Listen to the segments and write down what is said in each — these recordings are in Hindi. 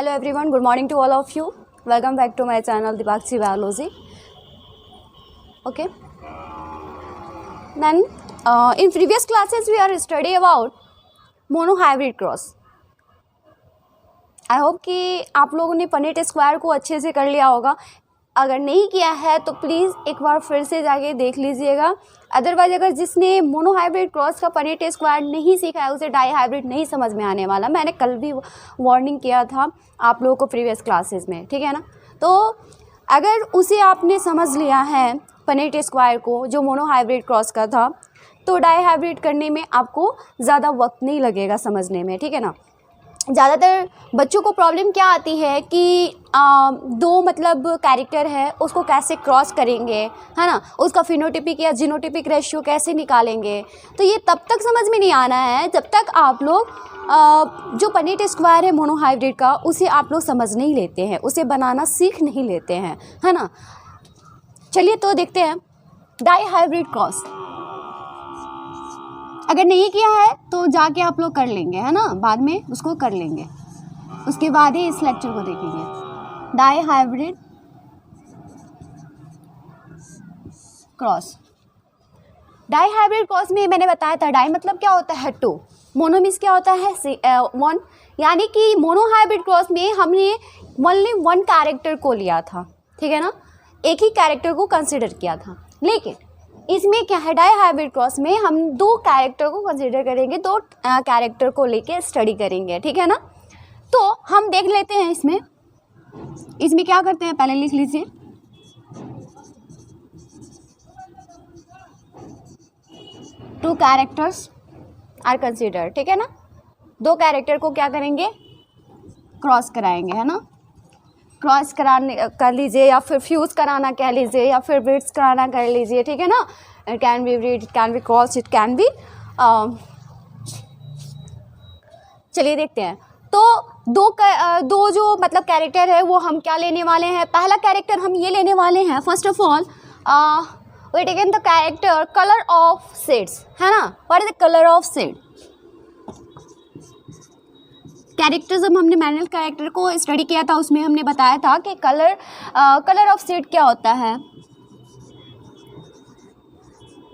Hello everyone, good morning to all of you. Welcome back to my channel Dipakshi Biology. Okay. Then in previous classes we are studying about monohybrid cross. I hope कि आप लोगों ने पनेट स्क्वायर को अच्छे से कर लिया होगा. अगर नहीं किया है तो प्लीज़ एक बार फिर से जाके देख लीजिएगा. अदरवाइज अगर जिसने मोनोहाइब्रिड क्रॉस का पनेट स्क्वायर नहीं सीखा है उसे डाई हाइब्रिड नहीं समझ में आने वाला. मैंने कल भी वार्निंग किया था आप लोगों को प्रीवियस क्लासेस में, ठीक है ना. तो अगर उसे आपने समझ लिया है पनेट स्क्वायर को जो मोनोहाइब्रिड क्रॉस का था तो डाई हाइब्रिड करने में आपको ज़्यादा वक्त नहीं लगेगा समझने में, ठीक है ना. ज़्यादातर बच्चों को प्रॉब्लम क्या आती है कि दो मतलब कैरेक्टर है उसको कैसे क्रॉस करेंगे, है ना, उसका फिनोटिपिक या जीनोटिपिक रेशियो कैसे निकालेंगे. तो ये तब तक समझ में नहीं आना है जब तक आप लोग जो पनेट स्क्वायर है मोनोहाइब्रिड का उसे आप लोग समझ नहीं लेते हैं, उसे बनाना सीख नहीं लेते हैं, है ना. चलिए तो देखते हैं डाई हाइब्रिड क्रॉस. अगर नहीं किया है तो जाके आप लोग कर लेंगे, है ना, बाद में उसको कर लेंगे, उसके बाद ही इस लेक्चर को देखेंगे. Die hybrid cross. Die hybrid cross में मैंने बताया था डाई मतलब क्या होता है टू, मोनो मीन्स क्या होता है वन. यानी कि मोनोहाइब्रिड क्रॉस में हमने ओनली वन कैरेक्टर को लिया था, ठीक है ना, एक ही कैरेक्टर को कंसिडर किया था. लेकिन इसमें क्या है डाई हाइब्रिड क्रॉस में हम दो कैरेक्टर को कंसिडर करेंगे, दो कैरेक्टर को लेके स्टडी करेंगे, ठीक है ना. तो हम देख लेते हैं इसमें क्या करते हैं, पहले लिख लीजिए. टू कैरेक्टर्स आर कंसिडर, ठीक है ना. दो कैरेक्टर को क्या करेंगे, क्रॉस कराएंगे, है ना. क्रॉस कराने कर लीजिए या फिर फ्यूज़ कराना कह लीजिए या फिर ब्रिड्स कराना कर लीजिए, ठीक है ना. It can be breed, it can be cross, it can be. चलिए देखते हैं. तो दो जो मतलब कैरेक्टर है वो हम क्या लेने वाले हैं. पहला कैरेक्टर हम ये लेने वाले हैं, first of all we taken the character colour of shades, है ना. What is the colour of shade. Character जब हमने मैनुअल कैरेक्टर को स्टडी किया था उसमें हमने बताया था कि कलर ऑफ शेड क्या होता है,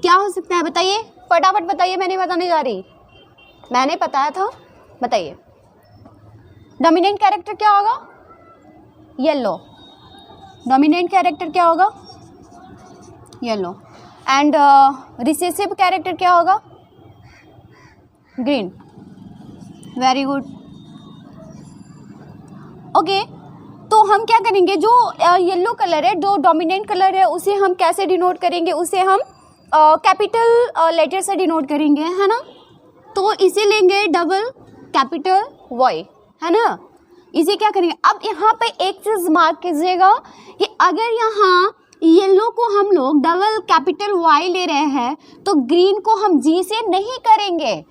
क्या हो सकता है बताइए, फटाफट बताइए. मैं नहीं बताने जा रही, मैंने बताया था, बताइए. डोमिनेंट कैरेक्टर क्या होगा, येलो. डोमिनेंट कैरेक्टर क्या होगा, येलो. एंड रिसेसिव कैरेक्टर क्या होगा, ग्रीन. Very good. ओके तो हम क्या करेंगे, जो येलो कलर है, जो डोमिनेंट कलर है उसे हम कैसे डिनोट करेंगे, उसे हम कैपिटल लेटर से डिनोट करेंगे, है ना. तो इसे लेंगे डबल कैपिटल वाई, है ना. इसे क्या करेंगे, अब यहाँ पे एक चीज़ मार्क कीजिएगा कि अगर यहाँ येलो को हम लोग डबल कैपिटल वाई ले रहे हैं तो ग्रीन को हम जी से नहीं करेंगे.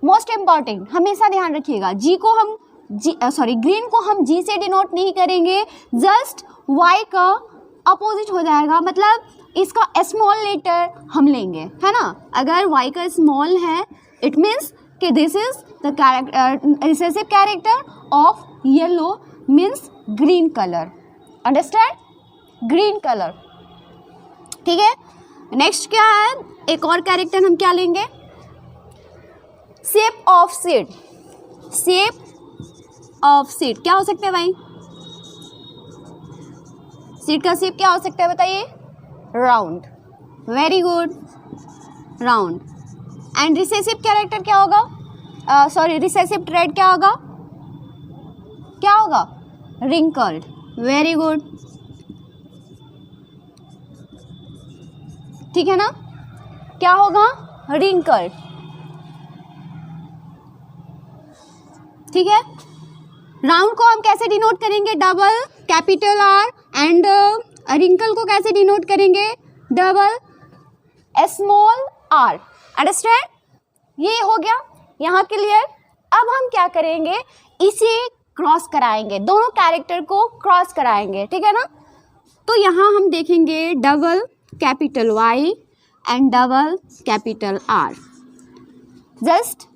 मोस्ट इम्पॉर्टेंट हमेशा ध्यान रखिएगा, ग्रीन को हम जी से डिनोट नहीं करेंगे, जस्ट वाई का अपोजिट हो जाएगा. मतलब इसका स्मॉल लेटर हम लेंगे, है ना. अगर वाई का स्मॉल है इट मीन्स कि this is the recessive character of yellow means green colour. Understand, green colour, ठीक है. नेक्स्ट क्या है, एक और कैरेक्टर हम क्या लेंगे, shape of seed. Shape of seed क्या हो सकता है भाई, सीड का शेप क्या हो सकता है बताइए, round. Very good, round. And recessive character क्या होगा, रिसेसिव ट्रेड क्या होगा, रिंकल्ड. वेरी गुड, ठीक है ना. क्या होगा, रिंकल्ड, ठीक है. राउंड को हम कैसे डिनोट करेंगे, double capital R. And wrinkle को कैसे डिनोट करेंगे, डबल स्मॉल आर. अंडरस्टैंड, ये हो गया यहाँ क्लियर. अब हम क्या करेंगे, इसे क्रॉस कराएंगे, दोनों कैरेक्टर को क्रॉस कराएंगे, ठीक है ना. तो यहाँ हम देखेंगे double capital Y and double capital R. Just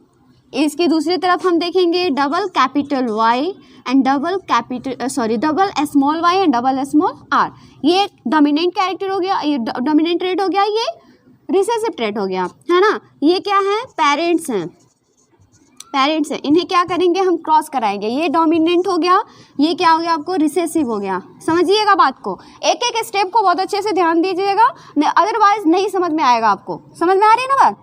इसके दूसरी तरफ हम देखेंगे double capital Y and double small y and double small r। ये डोमिनेंट कैरेक्टर हो गया, ये डोमिनेंट ट्रेट हो गया, ये रिसेसिव ट्रेट हो गया, है ना। ये क्या है, पेरेंट्स हैं, पेरेंट्स हैं, इन्हें क्या करेंगे हम क्रॉस कराएंगे। ये डोमिनेंट हो गया, ये क्या हो गया आपको रिसेसिव हो गया। समझिएगा बात को, एक एक स्टेप को बहुत अच्छे से ध्यान दीजिएगा, अदरवाइज नहीं समझ में आएगा आपको। समझ में आ रही है ना बात।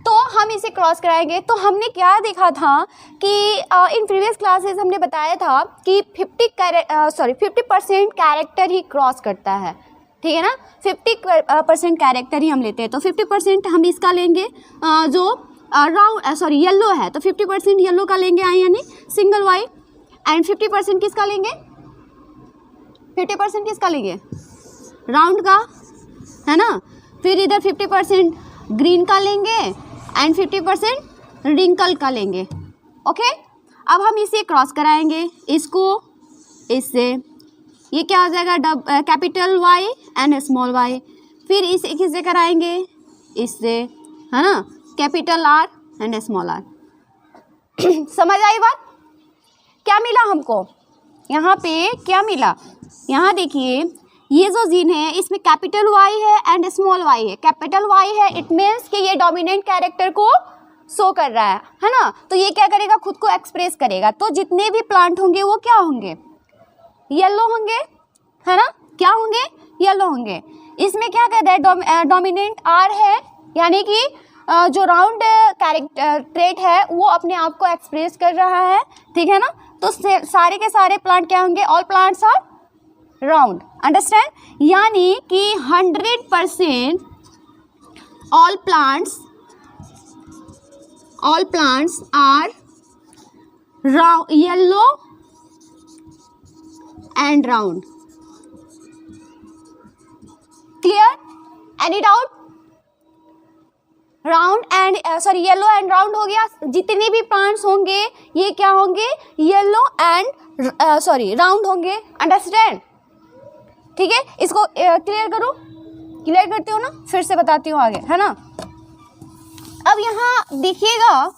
तो हम इसे क्रॉस कराएंगे। तो हमने क्या देखा था कि इन प्रीवियस क्लासेस हमने बताया था कि 50% कैरेक्टर ही क्रॉस करता है, ठीक है ना। 50% कैरेक्टर ही हम लेते हैं। तो 50% हम इसका लेंगे जो येलो है, तो 50% येलो का लेंगे आई यानी सिंगल वाई, एंड 50% किसका लेंगे, 50% किसका लेंगे राउंड का, है ना। फिर इधर 50% ग्रीन का लेंगे एंड 50% रिंकल का लेंगे। ओके, अब हम इसे क्रॉस कराएंगे, इसको इससे, ये क्या हो जाएगा capital Y and small y। फिर इसे किससे कराएंगे, इससे, है ना, capital R and small r। समझ आई बात। क्या मिला हमको यहाँ पे, क्या मिला, यहाँ देखिए ये जो जीन है इसमें कैपिटल Y है एंड स्मॉल y है। कैपिटल Y है इट मीन्स कि ये डोमिनेंट कैरेक्टर को शो कर रहा है ना। तो ये क्या करेगा, खुद को एक्सप्रेस करेगा। तो जितने भी प्लांट होंगे वो क्या होंगे, येलो होंगे, है ना। क्या होंगे, येलो होंगे। इसमें क्या कहता है, डोमिनेंट R है, यानी कि जो राउंड कैरेक्टर ट्रेट है वो अपने आप को एक्सप्रेस कर रहा है, ठीक है ना। तो सारे के सारे प्लांट क्या होंगे, all plants are round. Understand, यानी कि 100% all plants are yellow and round. Clear, any doubt. Round and yellow and round हो गया। जितने भी प्लांट्स होंगे ये क्या होंगे, येलो एंड राउंड होंगे। अंडरस्टैंड, ठीक है। इसको क्लियर करो, क्लियर करती हूँ ना, फिर से बताती हूँ आगे, है ना। अब यहाँ देखिएगा,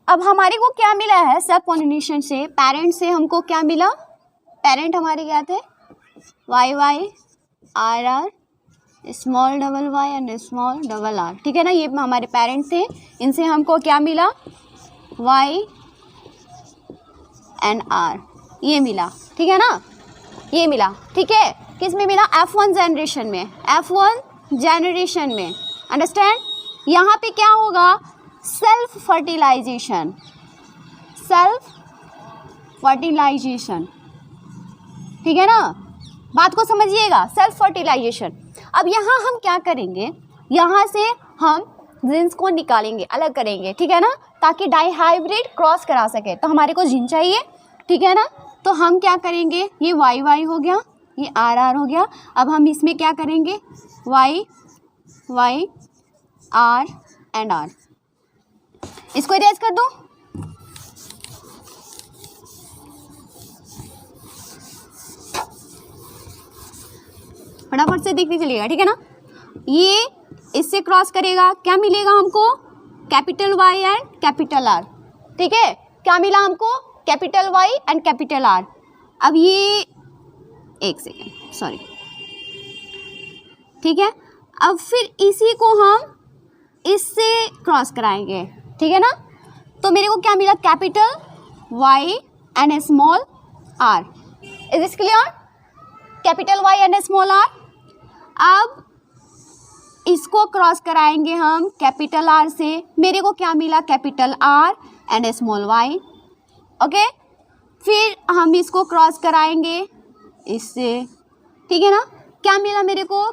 अब हमारे को क्या मिला है सेल्फ पॉलिनेशन से, पेरेंट से हमको क्या मिला, पेरेंट हमारे क्या थे, YY RR small double y and small double r, ठीक है ना। ये हमारे पेरेंट थे, इनसे हमको क्या मिला, y एंड r, ये मिला, ठीक है ना, ये मिला, ठीक है। किस में मिला, F1 जनरेशन में, F1 जनरेशन में। अंडरस्टैंड, यहाँ पे क्या होगा, सेल्फ फर्टिलाइजेशन, ठीक है ना। बात को समझिएगा, सेल्फ फर्टिलाइजेशन। अब यहाँ हम क्या करेंगे, यहाँ से हम जीन्स को निकालेंगे, अलग करेंगे, ठीक है ना, ताकि डाईहाइब्रिड क्रॉस करा सके। तो हमारे को जीन चाहिए, ठीक है ना। तो हम क्या करेंगे, ये YY हो गया, ये RR हो गया। अब हम इसमें क्या करेंगे, Y R एंड R, इसको इरेज कर दो। फटाफट से देखते चलिएगा, ठीक है ना। ये इससे क्रॉस करेगा, क्या मिलेगा हमको, capital Y and capital R, ठीक है। क्या मिला हमको, capital Y and capital R। अब ये एक सेकेंड, सॉरी, ठीक है। अब फिर इसी को हम इससे क्रॉस कराएंगे, ठीक है ना। तो मेरे को क्या मिला, capital Y and small r। Is this clear, capital Y and small r। अब इसको क्रॉस कराएंगे हम कैपिटल R से, मेरे को क्या मिला, capital R and small y, okay. फिर हम इसको क्रॉस कराएंगे इससे, ठीक है ना। क्या मिला मेरे को,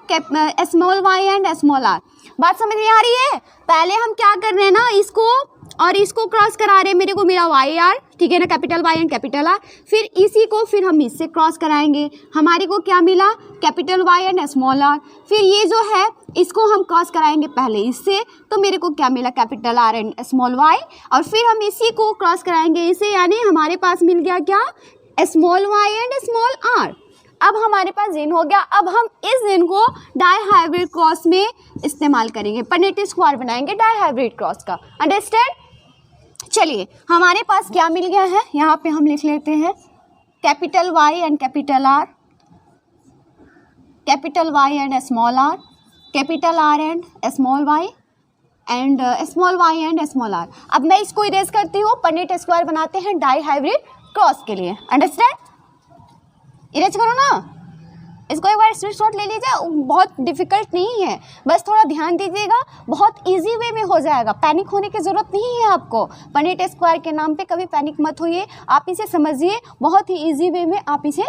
small y and small r। बात समझ में आ रही है। पहले हम क्या कर रहे हैं ना, इसको और इसको क्रॉस करा रहे हैं, मेरे को मेरा वाई आर, ठीक है ना, capital Y and capital R. फिर इसी को फिर हम इससे क्रॉस कराएंगे, हमारे को क्या मिला, capital Y and small r. फिर ये जो है इसको हम क्रॉस कराएंगे पहले इससे, तो मेरे को क्या मिला, capital R and small y. और फिर हम इसी को क्रॉस कराएंगे इसे, यानी हमारे पास मिल गया क्या, small Y and small are. अब हमारे पास जिन हो गया। अब हम इस जिन को डाई हाइब्रिड क्रॉस में इस्तेमाल करेंगे, पनेट स्क्वायर बनाएंगे डाई हाइब्रिड क्रॉस का। अंडरस्टैंड। चलिए हमारे पास क्या मिल गया है, यहाँ पे हम लिख लेते हैं capital Y and capital R, capital Y and small R, capital R and small Y and small Y and small are. अब मैं इसको इरेज करती हूँ, पनेट स्क्वायर बनाते हैं डाई हाइब्रिड क्रॉस के लिए। अंडरस्टैंड। इरेज करो ना, इसको एक बार स्क्रीनशॉट ले लीजिए, बहुत डिफिकल्ट नहीं है, बस थोड़ा ध्यान दीजिएगा, बहुत इजी वे में हो जाएगा, पैनिक होने की ज़रूरत नहीं है आपको। पनेट स्क्वायर के नाम पे कभी पैनिक मत होइए, आप इसे समझिए, बहुत ही इजी वे में आप इसे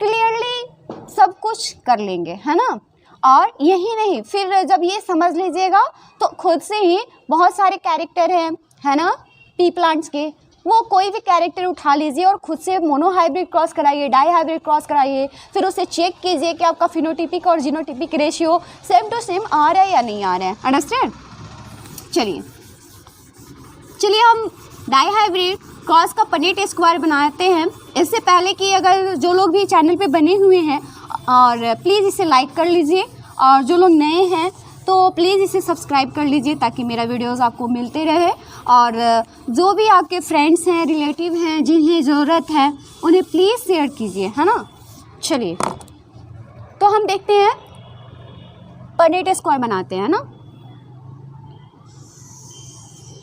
क्लियरली सब कुछ कर लेंगे, है ना। और यही नहीं, फिर जब ये समझ लीजिएगा तो खुद से ही बहुत सारे कैरेक्टर हैं, है ना, पी प्लांट्स के, वो कोई भी कैरेक्टर उठा लीजिए और खुद से मोनो हाइब्रिड क्रॉस कराइए, डाई हाइब्रिड क्रॉस कराइए, फिर उसे चेक कीजिए कि आपका फिनोटिपिक और genotypic ratio same to same आ रहा है या नहीं आ रहा है। अंडरस्टैंड। चलिए हम डाई हाइब्रिड क्रॉस का पनेट स्क्वायर बनाते हैं। इससे पहले कि अगर जो लोग भी चैनल पे बने हुए हैं और प्लीज़ इसे लाइक कर लीजिए, और जो लोग नए हैं तो प्लीज़ इसे सब्सक्राइब कर लीजिए ताकि मेरा वीडियोस आपको मिलते रहे। और जो भी आपके फ्रेंड्स हैं, रिलेटिव हैं, जिन्हें ज़रूरत है, उन्हें प्लीज़ शेयर कीजिए, है ना। चलिए तो हम देखते हैं, पनेट स्क्वायर बनाते हैं ना,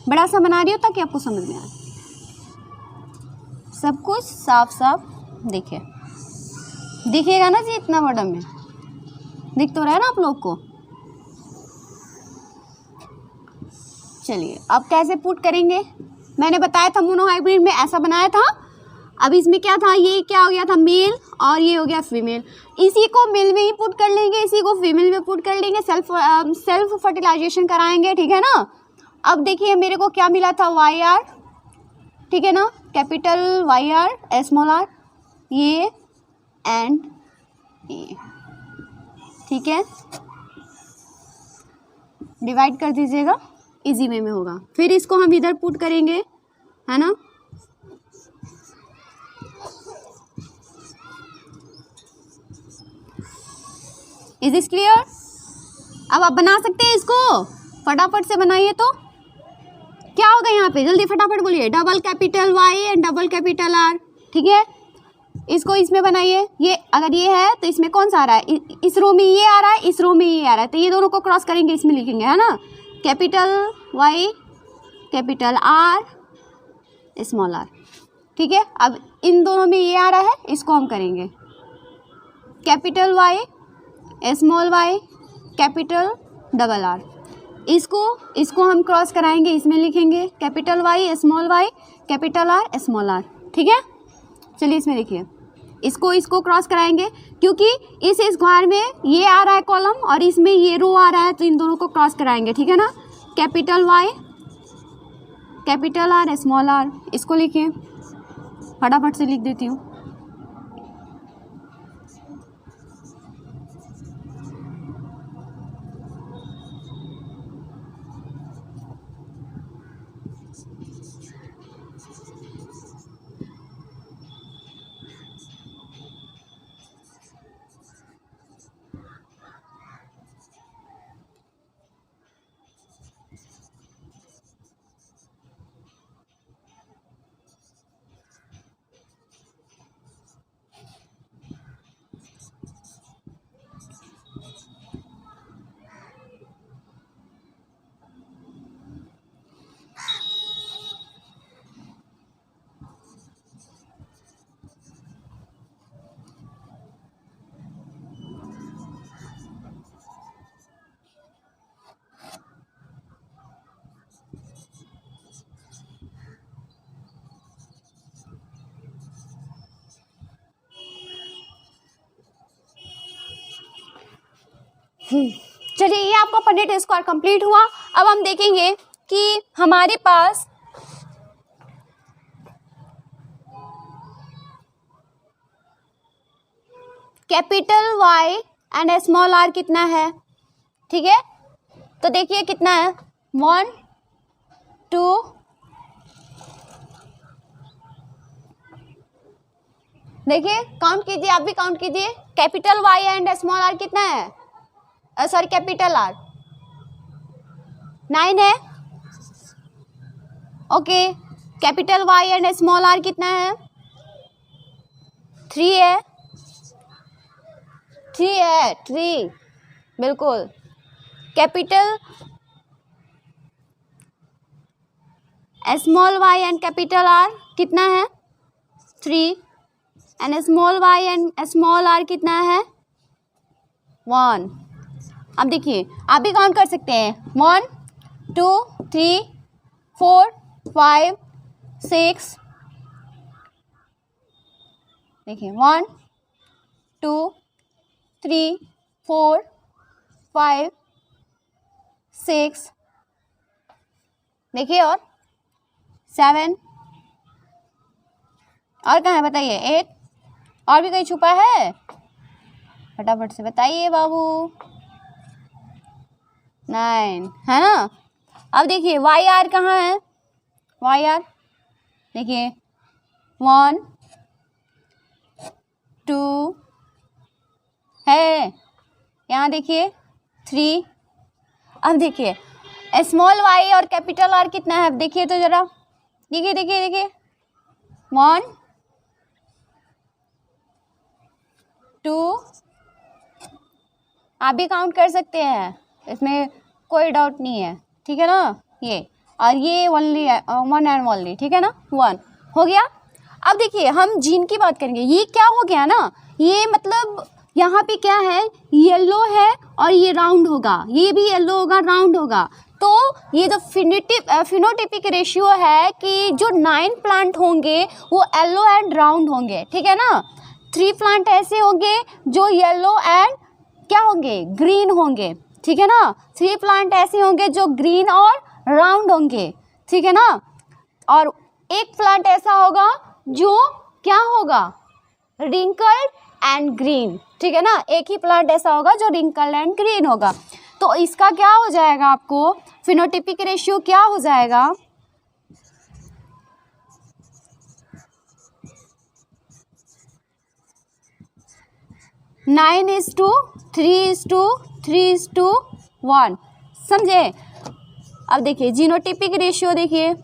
बड़ा सा बना रही हो ताकि आपको समझ में आए, सब कुछ साफ साफ दिखेगा ना जी, इतना बड़ा में दिख तो रहा है ना आप लोग को। चलिए अब कैसे पुट करेंगे, मैंने बताया था मोनो हाइब्रिड में ऐसा बनाया था। अब इसमें क्या था, ये क्या हो गया था मेल और ये हो गया फीमेल, इसी को मेल में ही पुट कर लेंगे, इसी को फीमेल में पुट कर लेंगे, सेल्फ फर्टिलाइजेशन कराएंगे, ठीक है ना। अब देखिए मेरे को क्या मिला था, वाई आर, ठीक है ना, capital Y R small R, ये एंड ये, ठीक है, डिवाइड कर दीजिएगा, इजी वे में होगा। फिर इसको हम इधर पुट करेंगे, है ना। Is this clear. अब आप बना सकते हैं इसको, फटाफट से बनाइए। तो क्या होगा यहाँ पे, जल्दी फटाफट बोलिए, double capital Y and double capital R, ठीक है। इसको इसमें बनाइए, ये अगर ये है तो इसमें कौन सा आ रहा है, इस रो में ये आ रहा है, इस रो में ये आ रहा है, तो ये दोनों को क्रॉस करेंगे, इसमें लिखेंगे, है ना, capital Y capital R small R, ठीक है। अब इन दोनों में ये आ रहा है, इसको हम करेंगे capital Y small Y capital double R, इसको हम क्रॉस कराएंगे, इसमें लिखेंगे capital Y small Y capital R small R, ठीक है। चलिए इसमें देखिए, इसको क्रॉस कराएंगे, क्योंकि इस स्क्वायर में ये आ रहा है कॉलम और इसमें ये रो आ रहा है, तो इन दोनों को क्रॉस कराएंगे, ठीक है ना। Capital Y capital R small R, इसको लिखिए, फटाफट से लिख देती हूँ। चलिए ये आपका पनेट स्क्वायर कंप्लीट हुआ। अब हम देखेंगे कि हमारे पास capital Y and small r कितना है, ठीक है। तो देखिए कितना है, 1 2 देखिए काउंट कीजिए, आप भी काउंट कीजिए। Capital Y and small r कितना है, सॉरी कैपिटल R 9 है, okay. Capital Y and small r कितना है, 3 है, 3 है, 3 बिल्कुल। Capital small y and capital R कितना है, 3 and small y and small r कितना है, 1। अब देखिए आप भी काउंट कर सकते हैं, 1 2 3 4 5 6, देखिए 1 2 3 4 5 6, देखिए और 7, और कहाँ है बताइए, 8, और भी कहीं छुपा है, फटाफट से बताइए बाबू, 9 है ना। अब देखिए वाई आर कहाँ है, वाई आर देखिए 1 2 है, यहाँ देखिए 3। अब देखिए स्मॉल y और कैपिटल R कितना है, देखिए तो जरा, देखिए देखिए देखिए 1 2, आप भी काउंट कर सकते हैं, इसमें कोई डाउट नहीं है, ठीक है ना। ये और ये ओनली 1 एंड ओनली, ठीक है ना, 1 हो गया। अब देखिए हम जीन की बात करेंगे, ये क्या हो गया ना, ये मतलब यहाँ पे क्या है, येलो है और ये राउंड होगा, ये भी येलो होगा राउंड होगा। तो ये जो फिनोटिपिक रेशियो है कि जो 9 प्लांट होंगे वो येलो एंड राउंड होंगे, ठीक है ना। 3 प्लांट ऐसे होंगे जो येलो एंड क्या होंगे, ग्रीन होंगे, ठीक है ना। 3 प्लांट ऐसे होंगे जो ग्रीन और राउंड होंगे, ठीक है ना। और एक प्लांट ऐसा होगा जो क्या होगा, रिंकल्ड एंड ग्रीन, ठीक है ना। एक ही प्लांट ऐसा होगा जो रिंकल्ड एंड ग्रीन होगा। तो इसका क्या हो जाएगा, आपको फिनोटिपिक रेशियो क्या हो जाएगा, नाइन इज टू 3:3:1, समझे। अब देखिए जीनोटिपिक रेशियो, देखिए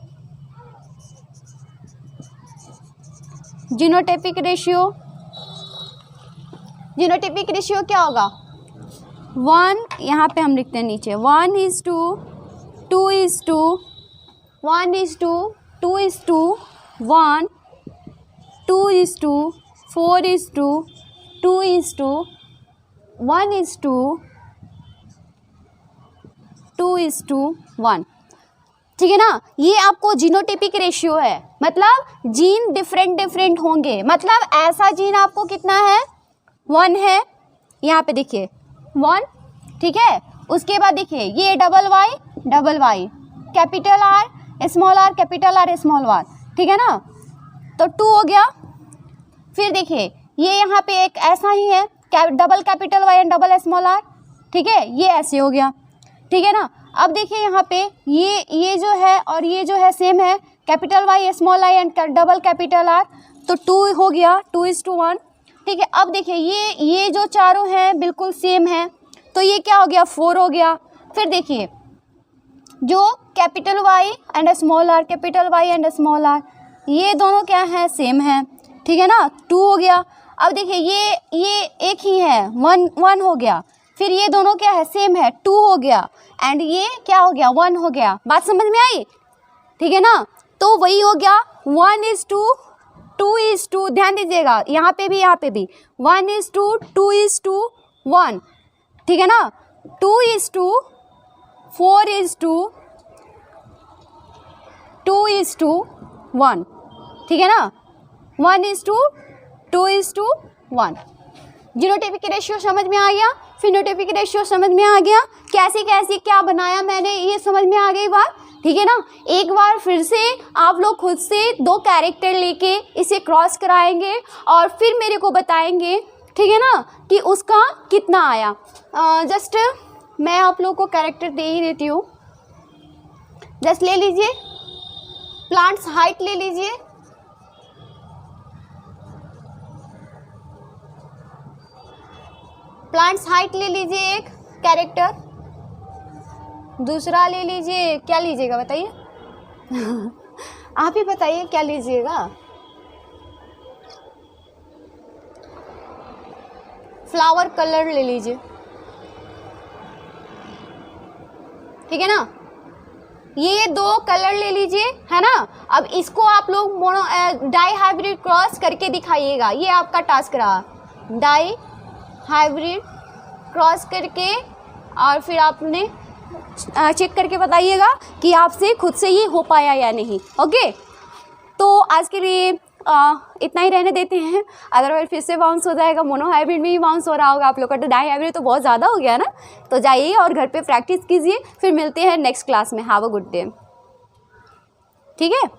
जीनोटिपिक रेशियो क्या होगा, 1, यहाँ पे हम लिखते हैं नीचे 1:2:1:2:1 2:4:2:1:1, ठीक है ना। ये आपको जीनोटिपिक रेशियो है, मतलब जीन डिफरेंट होंगे, मतलब ऐसा जीन आपको कितना है, 1 है, यहाँ पे देखिए 1, ठीक है। उसके बाद देखिए ये double Y capital R small r capital R small r, ठीक है ना। तो 2 हो गया। फिर देखिए ये यहाँ पे एक ऐसा ही है, double capital Y and double small r, ठीक है, ये ऐसे हो गया, ठीक है ना। अब देखिए यहाँ पे ये जो है और ये जो है सेम है, capital Y small i and double capital R, तो 2 हो गया, 2:1, ठीक है। अब देखिए ये जो चारों हैं बिल्कुल सेम है, तो ये क्या हो गया, 4 हो गया। फिर देखिए जो capital Y and small r, capital Y and small r, ये दोनों क्या है, सेम है, ठीक है ना, 2 हो गया। अब देखिए ये एक ही है, 1 हो गया। फिर ये दोनों क्या है, सेम है, 2 हो गया, एंड ये क्या हो गया, 1 हो गया। बात समझ में आई, ठीक है ना। तो वही हो गया 1:2:2, ध्यान दीजिएगा यहाँ पे भी 1:2:2:1, ठीक है ना। 2:4:2:1, ठीक है ना, 1:2:1। जीनोटिपिक रेशियो समझ में आ गया, फिनोटिपिक रेशियो समझ में आ गया, कैसे क्या बनाया मैंने, ये समझ में आ गई बात। ठीक है ना। एक बार फिर से आप लोग खुद से 2 कैरेक्टर लेके इसे क्रॉस कराएंगे और फिर मेरे को बताएंगे, ठीक है ना, कि उसका कितना आया। जस्ट मैं आप लोग को कैरेक्टर दे ही देती हूँ। जस्ट ले लीजिए, प्लांट्स हाइट ले लीजिए। प्लांट्स हाइट ले लीजिए एक कैरेक्टर। दूसरा ले लीजिए, क्या लीजिएगा बताइए आप ही बताइए क्या लीजिएगा। फ्लावर कलर ले लीजिए, ठीक है ना। ये 2 कलर ले लीजिए, है ना। अब इसको आप लोग मोनो डाई हाइब्रिड क्रॉस करके दिखाइएगा, ये आपका टास्क रहा। डाई हाइब्रिड क्रॉस करके और फिर आपने चेक करके बताइएगा कि आपसे खुद से ये हो पाया या नहीं। ओके, तो आज के लिए इतना ही रहने देते हैं। अदरवाइज फिर से बाउंस हो जाएगा, मोनो हाइब्रिड में ही बाउंस हो रहा होगा आप लोग का, तो डाई हाइब्रिड तो बहुत ज़्यादा हो गया ना। तो जाइए और घर पे प्रैक्टिस कीजिए, फिर मिलते हैं नेक्स्ट क्लास में। हैव अ गुड डे, ठीक है।